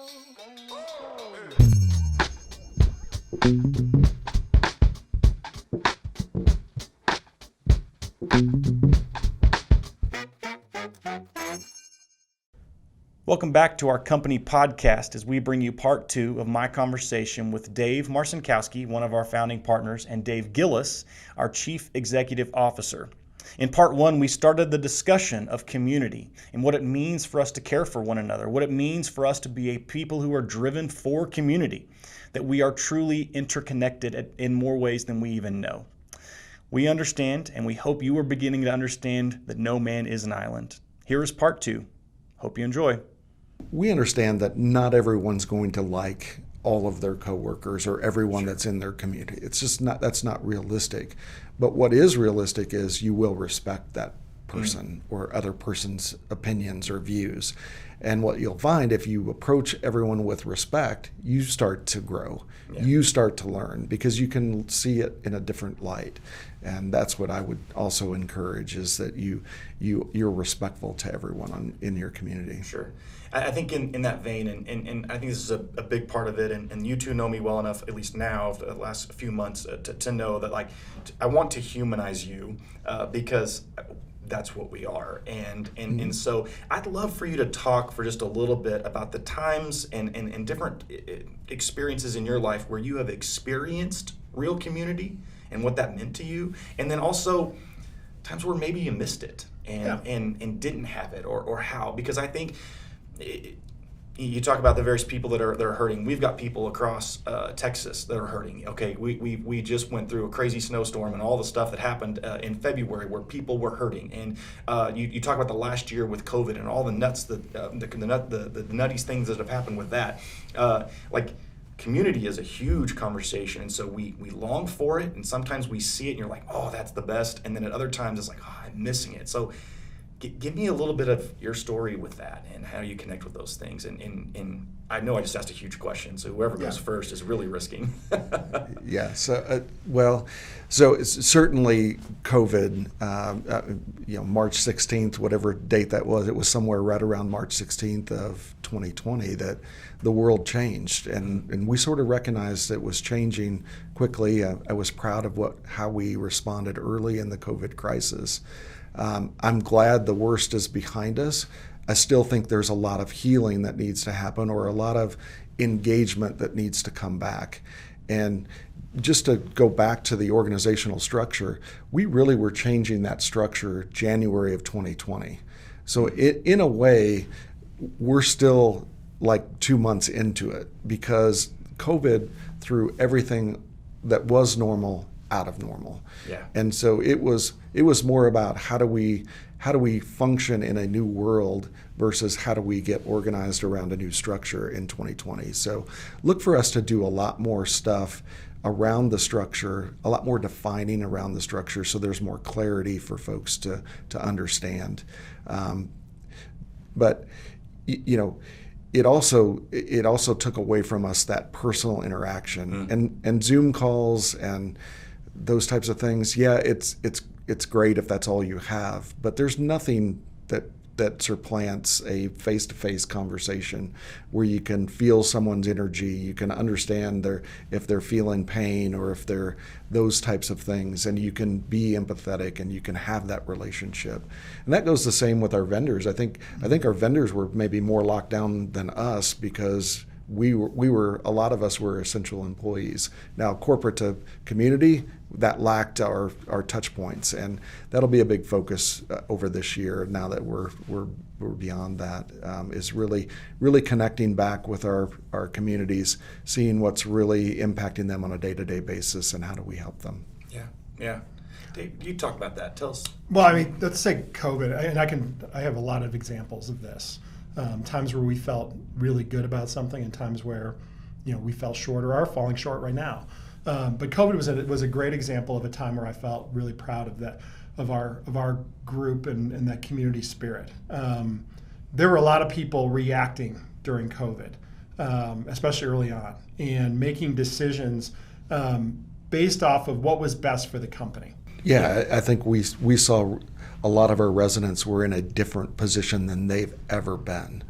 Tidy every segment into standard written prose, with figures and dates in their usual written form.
Welcome back to our company podcast as we bring you part 2 of my conversation with Dave Marcinkowski, one of our founding partners, and Dave Gilles, our Chief Executive Officer. In part 1, we started the discussion of community and what it means for us to care for one another, what it means for us to be a people who are driven for community, that we are truly interconnected in more ways than we even know. We understand, and we hope you are beginning to understand, that no man is an island. Here is part 2. Hope you enjoy. We understand that not everyone's going to like all of their coworkers or everyone that's in their community. It's just that's not realistic. But what is realistic is you will respect that person or other person's opinions or views. And what you'll find, if you approach everyone with respect, you start to grow. Yeah. You start to learn because you can see it in a different light. And that's what I would also encourage, is that you're respectful to everyone in your community. Sure. I think in that vein, and I think this is a big part of it, and you two know me well enough, at least now, for the last few months, to know that I want to humanize you because that's what we are. And so I'd love for you to talk for just a little bit about the times and different experiences in your life where you have experienced real community and what that meant to you, and then also times where maybe you missed it and didn't have it, or how. Because I think you talk about the various people that are hurting. We've got people across Texas that are hurting. Okay, we just went through a crazy snowstorm and all the stuff that happened in February where people were hurting. And you talk about the last year with COVID and all the nuts the nutty things that have happened with that. Community is a huge conversation, and so we long for it, and sometimes we see it and you're like, oh, that's the best, and then at other times it's like, oh, I'm missing it. So give me a little bit of your story with that and how you connect with those things. And I know I just asked a huge question, so whoever goes first is really risking. Yeah. So it's certainly COVID. March 16th, whatever date that was, it was somewhere right around March 16th of 2020 that the world changed, and we sort of recognized it was changing quickly. I was proud of how we responded early in the COVID crisis. I'm glad the worst is behind us. I still think there's a lot of healing that needs to happen, or a lot of engagement that needs to come back. And just to go back to the organizational structure, we really were changing that structure January of 2020. So in a way, we're still like 2 months into it, because COVID threw everything that was normal out of normal. Yeah. And so it was more about how do we function in a new world versus how do we get organized around a new structure in 2020. So look for us to do a lot more stuff around the structure, a lot more defining around the structure, so there's more clarity for folks to understand. But it also took away from us that personal interaction and Zoom calls and those types of things. Yeah, it's great if that's all you have, but there's nothing that supplants a face-to-face conversation where you can feel someone's energy, you can understand if they're feeling pain or if they're those types of things, and you can be empathetic and you can have that relationship. And that goes the same with our vendors. I think our vendors were maybe more locked down than us because we were a lot of us were essential employees. Now, corporate to community, that lacked our touch points, and that'll be a big focus over this year. Now that we're beyond that, is really connecting back with our communities, seeing what's really impacting them on a day-to-day basis, and how do we help them. Yeah. Dave, you talk about that. Tell us. Well, I mean, let's say COVID, and I have a lot of examples of this. Times where we felt really good about something, and times where, we fell short or are falling short right now. But COVID was a great example of a time where I felt really proud of our group and that community spirit. There were a lot of people reacting during COVID, especially early on, and making decisions based off of what was best for the company. Yeah, I think we saw a lot of our residents were in a different position than they've ever been.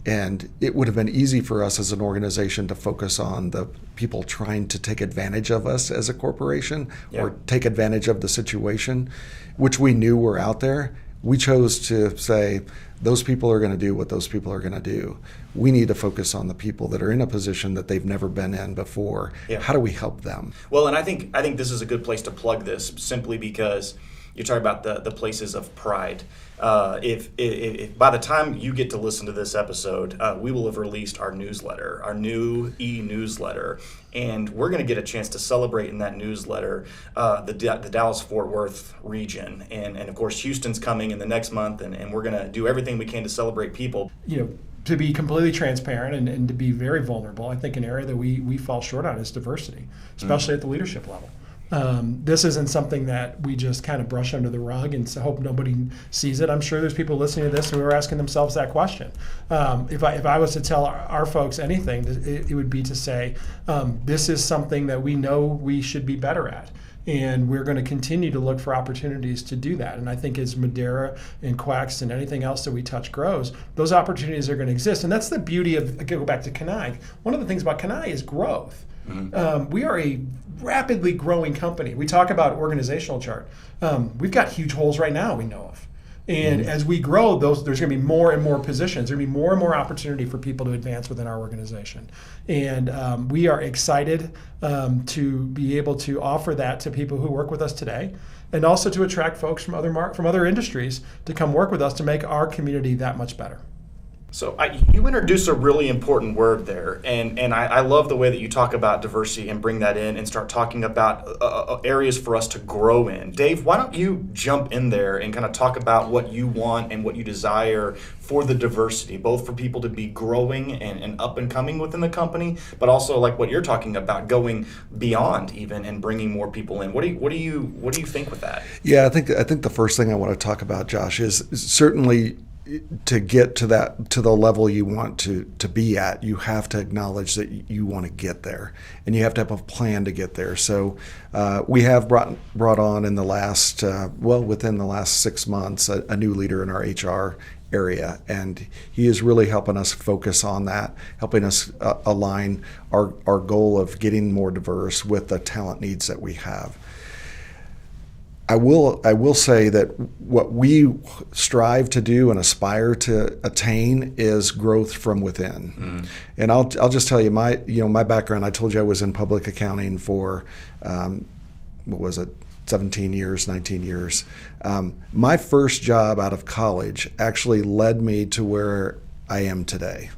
And it would have been easy for us as an organization to focus on the people trying to take advantage of us as a corporation or take advantage of the situation, which we knew were out there. We chose to say, those people are going to do what those people are going to do. We need to focus on the people that are in a position that they've never been in before. How do we help them? Well, and I think this is a good place to plug this, simply because you're talking about the places of pride. If by the time you get to listen to this episode, we will have released our newsletter, our new e-newsletter, and we're going to get a chance to celebrate in that newsletter the Dallas-Fort Worth region, and of course Houston's coming in the next month, and we're going to do everything we can to celebrate people. To be completely transparent and to be very vulnerable, I think an area that we fall short on is diversity, especially at the leadership level. This isn't something that we just kind of brush under the rug and hope nobody sees it. I'm sure there's people listening to this who are asking themselves that question. If I was to tell our folks anything, it would be to say, this is something that we know we should be better at. And we're going to continue to look for opportunities to do that. And I think as Madera and Quex and anything else that we touch grows, those opportunities are going to exist. And that's the beauty of, go back to Kenai. One of the things about Kenai is growth. We are a rapidly growing company. We talk about organizational chart. We've got huge holes right now we know of. And as we grow, there's going to be more and more positions. There's going to be more and more opportunity for people to advance within our organization. And we are excited to be able to offer that to people who work with us today, and also to attract folks from other industries to come work with us to make our community that much better. So you introduced a really important word there, and I love the way that you talk about diversity and bring that in and start talking about areas for us to grow in. Dave, why don't you jump in there and kind of talk about what you want and what you desire for the diversity, both for people to be growing and up and coming within the company, but also like what you're talking about, going beyond even and bringing more people in. What do you think with that? Yeah, I think the first thing I want to talk about, Josh, is certainly to get to the level you want to be at, you have to acknowledge that you want to get there, and you have to have a plan to get there. So we have brought on in the last within the last 6 months a new leader in our HR area, and he is really helping us focus on that, helping us align our goal of getting more diverse with the talent needs that we have. I will say that what we strive to do and aspire to attain is growth from within. And I'll just tell you my background. I told you I was in public accounting for 17 years, 19 years. My first job out of college actually led me to where I am today.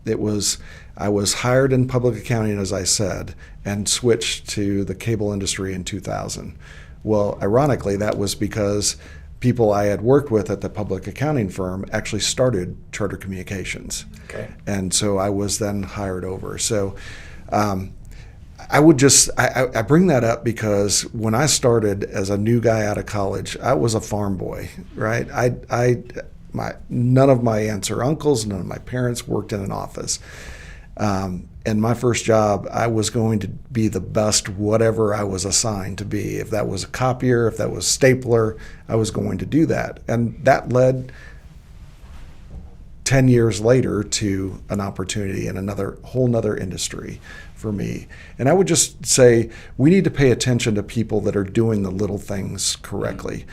I was hired in public accounting, as I said, and switched to the cable industry in 2000. Well, ironically, that was because people I had worked with at the public accounting firm actually started Charter Communications. Okay. And so I was then hired over. So I bring that up because when I started as a new guy out of college, I was a farm boy, right? None of my aunts or uncles, none of my parents worked in an office. And my first job, I was going to be the best whatever I was assigned to be. If that was a copier, if that was stapler, I was going to do that. And that led 10 years later to an opportunity in another whole nother industry for me. And I would just say we need to pay attention to people that are doing the little things correctly,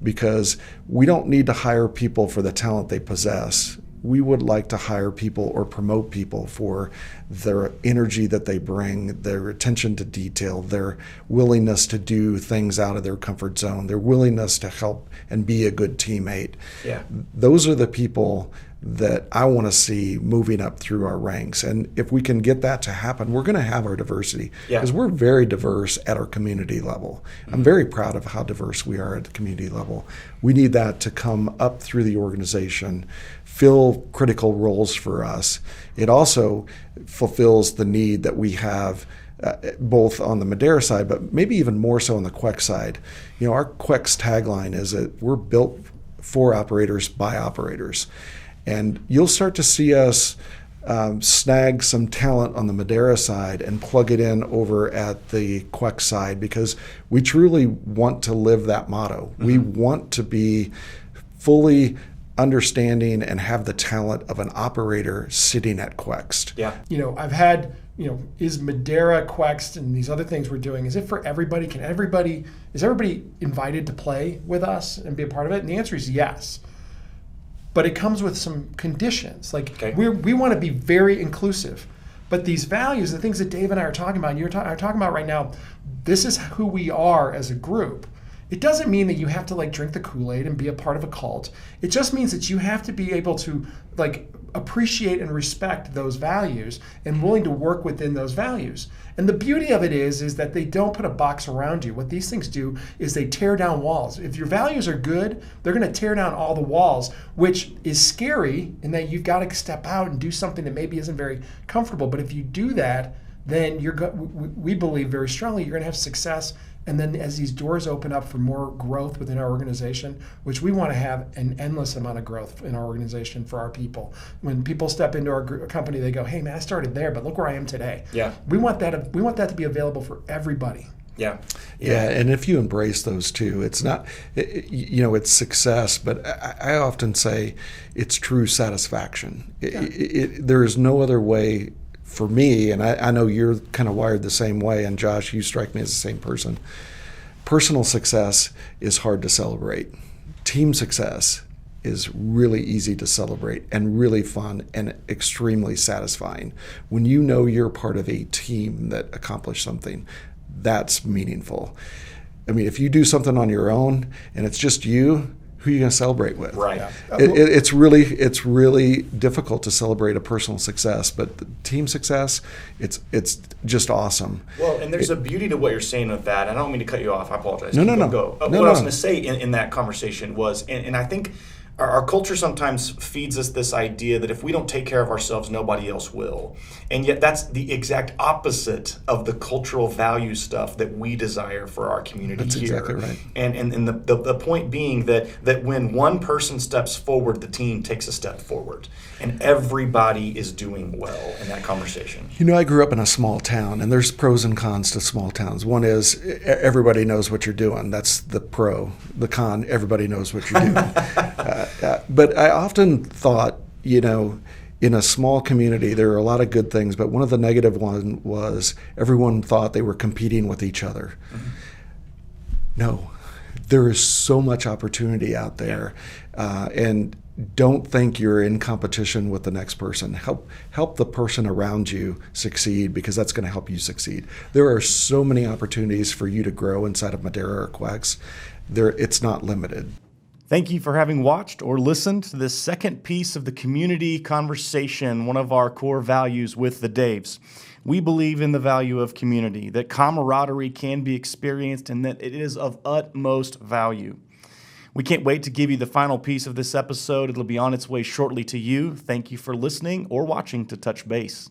because we don't need to hire people for the talent they possess. We would like to hire people or promote people for their energy that they bring, their attention to detail, their willingness to do things out of their comfort zone, their willingness to help and be a good teammate. Yeah. Those are the people that I want to see moving up through our ranks. And if we can get that to happen, we're going to have our diversity, because we're very diverse at our community level. I'm very proud of how diverse we are at the community level. We need that to come up through the organization, fill critical roles for us. It also fulfills the need that we have both on the Madera side, but maybe even more so on the Quex side. Our Quex tagline is that we're built for operators by operators. And you'll start to see us snag some talent on the Madera side and plug it in over at the Quex side, because we truly want to live that motto. Mm-hmm. We want to be fully understanding and have the talent of an operator sitting at Quext. Yeah. I've had, is Madera, Quext, and these other things we're doing, is it for everybody? Is everybody invited to play with us and be a part of it? And the answer is yes. But it comes with some conditions. We want to be very inclusive. But these values, the things that Dave and I are talking about, are talking about right now, this is who we are as a group. It doesn't mean that you have to drink the Kool-Aid and be a part of a cult. It just means that you have to be able to appreciate and respect those values and willing to work within those values. And the beauty of it is that they don't put a box around you. What these things do is they tear down walls. If your values are good, they're going to tear down all the walls, which is scary in that you've got to step out and do something that maybe isn't very comfortable. But if you do that, then we believe very strongly you're going to have success. And then as these doors open up for more growth within our organization, which we want to have an endless amount of growth in our organization for our people. When people step into our company, they go, "Hey man, I started there, but look where I am today." Yeah. We want that to be available for everybody. Yeah. Yeah, and if you embrace those two, it's not, it's success, but I often say it's true satisfaction. Yeah. There is no other way for me, and I know you're kind of wired the same way, and Josh, you strike me as the same person. Personal success is hard to celebrate. Team success is really easy to celebrate and really fun and extremely satisfying. When you know you're part of a team that accomplished something, that's meaningful. I mean, if you do something on your own and it's just you, who are you going to celebrate with? Right. Yeah. It's really difficult to celebrate a personal success, but the team success, it's just awesome. Well, and there's a beauty to what you're saying with that. I don't mean to cut you off. I apologize. No. Go. What I was going to say in that conversation was, and I think our culture sometimes feeds us this idea that if we don't take care of ourselves, nobody else will. And yet that's the exact opposite of the cultural value stuff that we desire for our community. That's here. exactly right. And the point being that when one person steps forward, the team takes a step forward. And everybody is doing well in that conversation. I grew up in a small town, and there's pros and cons to small towns. One is everybody knows what you're doing. That's the pro. The con, everybody knows what you're doing. But I often thought, in a small community, there are a lot of good things, but one of the negative ones was everyone thought they were competing with each other. Mm-hmm. No, there is so much opportunity out there, and don't think you're in competition with the next person. Help the person around you succeed, because that's going to help you succeed. There are so many opportunities for you to grow inside of Madera or Quex. It's not limited. Thank you for having watched or listened to this second piece of the community conversation, one of our core values with the Daves. We believe in the value of community, that camaraderie can be experienced, and that it is of utmost value. We can't wait to give you the final piece of this episode. It'll be on its way shortly to you. Thank you for listening or watching to Touch Base.